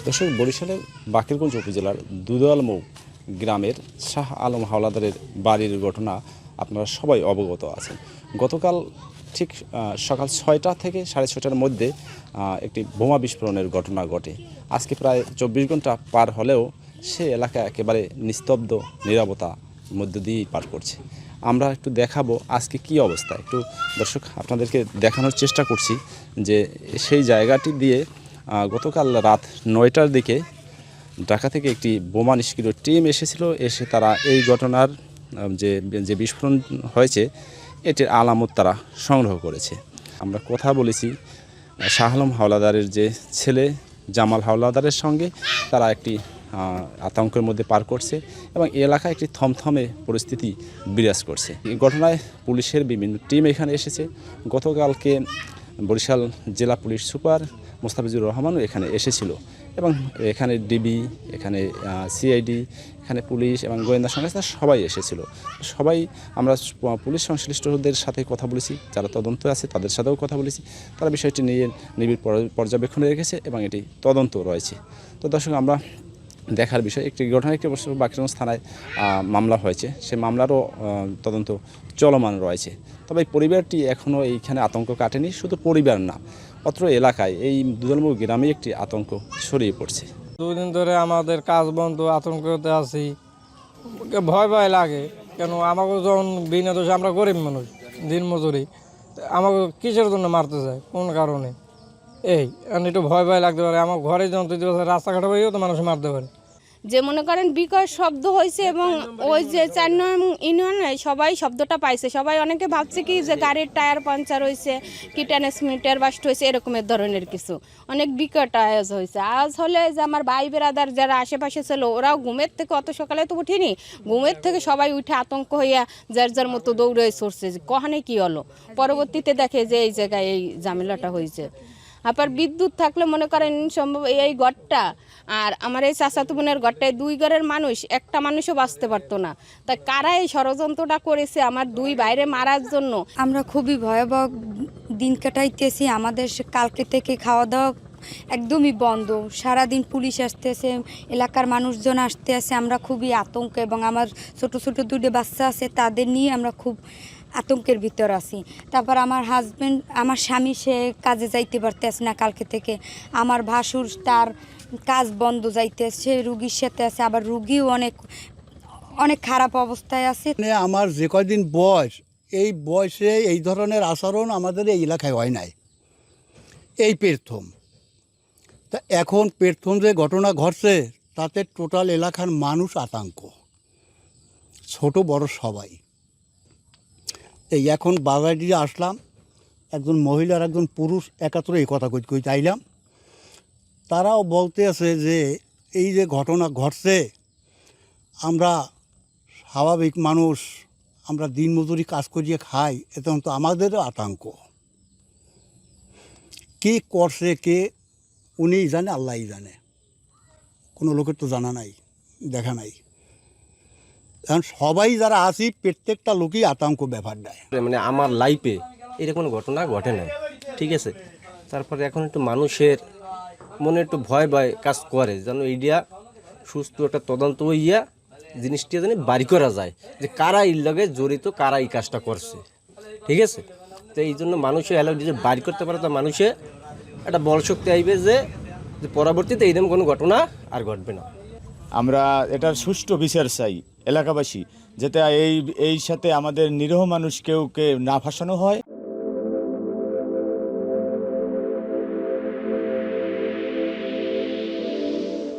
দর্শক, বরিশালের বাকেরগঞ্জ উপজেলার দুদলমৌ গ্রামের শাহ আলম হাওলাদারের বাড়ির ঘটনা আপনারা সবাই অবগত আছেন। গতকাল ঠিক সকাল 6টা থেকে 6:30টার মধ্যে একটি বোমা বিস্ফোরণের ঘটনা ঘটে। আজকে প্রায় 24 ঘন্টা পার হলেও সে এলাকা একেবারে নিস্তব্ধ নীরবতার মধ্য দিয়েই পার করছে। আমরা একটু দেখাবো আজকে কি অবস্থা, একটু দর্শক আপনাদেরকে দেখানোর চেষ্টা করছি যে সেই জায়গাটি দিয়ে গতকাল রাত 9টার দিকে ঢাকা থেকে একটি বোমা নিষ্ক্রিয় টিম এসেছিল। এসে তারা এই ঘটনার যে বিস্ফোরণ হয়েছে এটির আলামত তারা সংগ্রহ করেছে। আমরা কথা বলেছি শাহ আলম হাওলাদারের যে ছেলে জামাল হাওলাদারের সঙ্গে। তারা একটি আতঙ্কের মধ্যে পার করছে এবং এই এলাকায় একটি থমথমে পরিস্থিতি বিরাজ করছে। এই ঘটনায় পুলিশের বিভিন্ন টিম এখানে এসেছে। গতকালকে বরিশাল জেলা পুলিশ সুপার মোস্তাফিজুর রহমানও এখানে এসেছিল এবং এখানে ডিবি, এখানে সিআইডি, এখানে পুলিশ এবং গোয়েন্দা সংস্থা সবাই এসেছিল। সবাই আমরা পুলিশ সংশ্লিষ্টদের সাথে কথা বলেছি, যারা তদন্ত আছে তাদের সাথেও কথা বলেছি। তারা বিষয়টি নিয়ে নিবিড় পর্যবেক্ষণে রেখেছে এবং এটি তদন্ত রয়েছে। তো দর্শক, আমরা দেখার বিষয় একটি ঘটনা, একটি বাকেরগঞ্জ থানায় মামলা হয়েছে, সেই মামলারও তদন্ত চলমান রয়েছে। তবে এই পরিবারটি এখনও এইখানে আতঙ্ক কাটেনি। শুধু পরিবার না, অত্র এলাকায় এই দুদলমৌ গ্রামে একটি আতঙ্ক ছড়িয়ে পড়ছে। 2 দিন ধরে আমাদের কাজ বন্ধ, আতঙ্কতে আছি, ভয় ভয় লাগে। কেন আমাকে যখন বিনা দোষে, আমরা গরিব মানুষ, দিন মজুরি, আমাকে কিসের জন্য মারতে চায়, কোন কারণে? এই একটু ভয় ভয় লাগতে পারে। আমার ঘরে যখন রাস্তাঘাট হয়েও তো মানুষ মারতে পারে। যে মনে করেন বিকট শব্দ হয়েছে এবং ওই যে 4 নং ইউনিয়নে সবাই শব্দটা পাইছে। সবাই অনেকে ভাবছে কি যে গাড়ির টায়ার পাঞ্চার হয়েছে, কি ট্রান্সমিটার বাস্ট হয়েছে, এরকমের ধরনের কিছু অনেক বিকট আওয়াজ হয়েছে। আজ হলে যে আমার ভাই বেরাদার যারা আশেপাশে ছিল, ওরাও ঘুমের থেকে, অত সকালে তো উঠিনি, ঘুমের থেকে সবাই উঠে আতঙ্ক হইয়া যার যার মতো দৌড়ে ছড়ছে যে কখনই কী হলো। পরবর্তীতে দেখে যে এই জায়গায় এই ঝামেলাটা হয়েছে। আবার বিদ্যুৎ থাকলে মনে করেন সম্ভব এই ঘরটা আর আমার এই চাচাতো বোনের ঘরটায় 2 ঘরের মানুষ, একটা মানুষও বাঁচতে পারতো না। তাই কারা এই ষড়যন্ত্রটা করেছে আমার 2 ভাইরে মারার জন্য? আমরা খুবই ভয়াবহ দিন কাটাইতেছি। আমাদের কালকে থেকে খাওয়া দাওয়া একদমই বন্ধ। সারাদিন পুলিশ আসতেছে, এলাকার মানুষজন আসতে আসে। আমরা খুবই আতঙ্ক এবং আমার ছোট ছোট 2 বাচ্চা আছে, তাদের নিয়ে আমরা খুব আতঙ্কের ভিতর আছি। তারপর আমার হাজব্যান্ড, আমার স্বামী, সে কাজে যাইতে পারতেছে না কালকে থেকে। আমার ভাসুর, তার কাজ বন্ধ, যাইতেছে, রুগীর সাথে আছে, আবার রুগীও অনেক অনেক খারাপ অবস্থায় আছে। আমার যে কয়দিন বয়স, এই বয়সে এই ধরনের আচরণ আমাদের এই এলাকায় হয় নাই, এই প্রথম। তা এখন প্রথম যে ঘটনা ঘটছে তাতে টোটাল এলাকার মানুষ আতঙ্ক, ছোট বড় সবাই। এই এখন বাজার দিয়ে আসলাম, একজন মহিলার একজন পুরুষ একাত্তরে এই কথা কই চাইলাম। তারাও বলতে আছে যে এই যে ঘটনা ঘটছে, আমরা স্বাভাবিক মানুষ, আমরা দিনমজুরি কাজ করিয়ে খাই, এখন তো আমাদেরও আতঙ্ক। কে করছে, কে উনিই জানে, আল্লাহই জানে, কোনো লোকের তো জানা নাই, দেখা নাই। এখন সবাই যারা আছি প্রত্যেকটা লোকই আতঙ্ক ব্যাপার দেয়। মানে আমার লাইফে এরকম ঘটনা ঘটে নাই, ঠিক আছে। তারপরে এখন একটু মানুষের মনে একটু ভয় ভয় কাজ করে, যেন এইটা সুস্থ একটা তদন্ত হইয়া জিনিসটা যেন বাড়ি করা যায়, যে কারা এর লগে জড়িত, কারা এই কাজটা করছে, ঠিক আছে। তো এই জন্য মানুষের এলাকা যদি বাড়ি করতে পারে, তো মানুষে একটা বল শক্তি আইবে যে পরবর্তীতে এইরকম কোনো ঘটনা আর ঘটবে না। আমরা এটার সুষ্ঠু বিচার চাই এলাকাবাসী, যাতে এই সাথে আমাদের নিরীহ মানুষ কেউ না ফাঁসানো হয়।